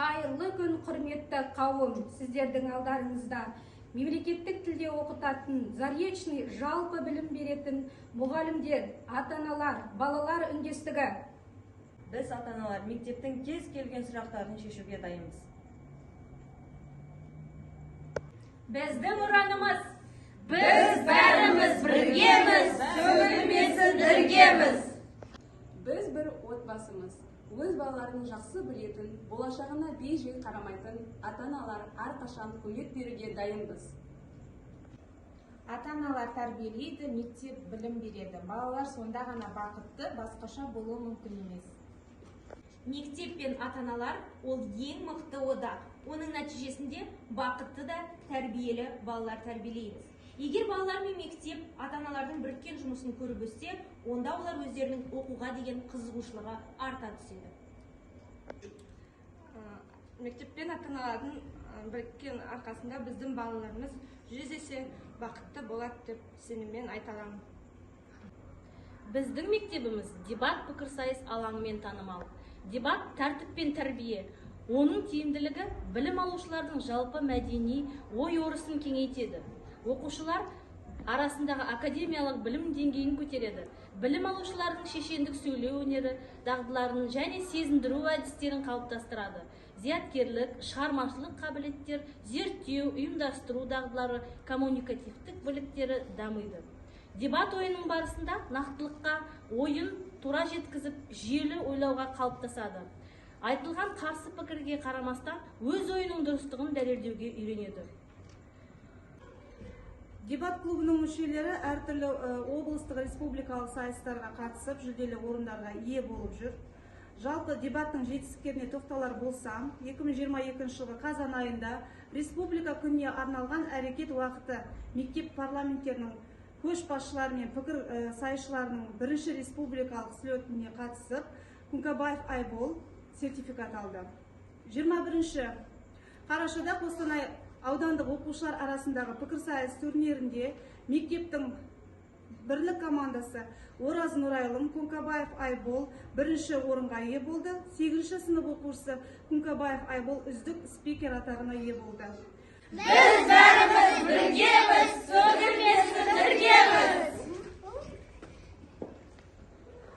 Қайырлы күн, құрметті қауым. Сіздердің алдарыңызда мемлекеттік тілде оқытатын, заречный жалпы білім беретін мұғалімдер, ата-аналар, балалар үндестігі. Біз ата-аналар мектептің кез келген сұрақтарын шешуге дайынбыз. Біздің ұранымыз, біз бәріміз біргеміз, сөгілмесін іргеміз. Біз бір отбасымыз. Өз балаларын жақсы білетін, болашағына бей-жай қарамайтын ата-аналар әрқашан көмек беруге дайынбыз. Ата-аналар тәрбиелейді, мектеп білім береді. Балалар сонда ғана бақытты, басқаша болуы мүмкін емес. Мектеп пен ата-аналар ол ең мықты одақ. Оның нәтижесінде бақытты да тәрбиелі балалар тәрбиелейміз. Егер балалар мен мектеп ата-аналардың біріккен жұмысын көріп өссе, онда олар өздерінің оқуға деген қызығушылығы арта түседі. Мектеп пен ата-аналардың біріккен арқасында біздің балаларымыз 100 есе бақытты болады деп сеніммен айта аламын. Біздің мектебіміз дебат пікірсайыс алаңымен танымал. Дебат тәртіп пен тәрбие. Оның тиімділігі білім алушылардың жалпы мәдени ой өрісін кеңейтеді. Оқушылар арасындағы академиялық білім деңгейін көтереді. Білім алушылардың шешендік сөйлеу өнері дағдыларын және сезіндіру әдістерін қалыптастырады. Зияткерлік, шығармашылық қабілеттер, зерттеу, ұйымдастыру дағдылары, коммуникативтік біліктері дамиды. Дебат ойынның барысында нақтылыққа, ойын тура жеткізіп, жүйелі ойлауға қалыптасады. Айтылған қарсы пікірге қарамастан өз ойының дұрыстығын дәлелдеуге үйренеді. Дебат клубының мүшелері әртүрлі облыстық республикалық сайыстарға қатысып, жүлделі орындарға ие болып жүр. Жалпы дебаттың жетістіктеріне тоқталар болсам, 2022 жылғы қазан айында республика күніне арналған әрекет уақыты мектеп парламенттерінің көшбасшылары мен пікір сайысшыларының бірінші республикалық слетіне қатысып, Күнкабаев Айбол сертификат алды. 21 қарашада Қостанай аудандық оқушылар арасындағы пікірсайыс турнирінде мектептің бірлік командасы Ораз Нұрайлым Күнкабаев Айбол бірінші орынға ие болды. 8-ші сынып оқушысы Күнкабаев Айбол үздік спикер атағына ие болды. Біз бәріміз біргеміз, сөгілмесін іргеміз.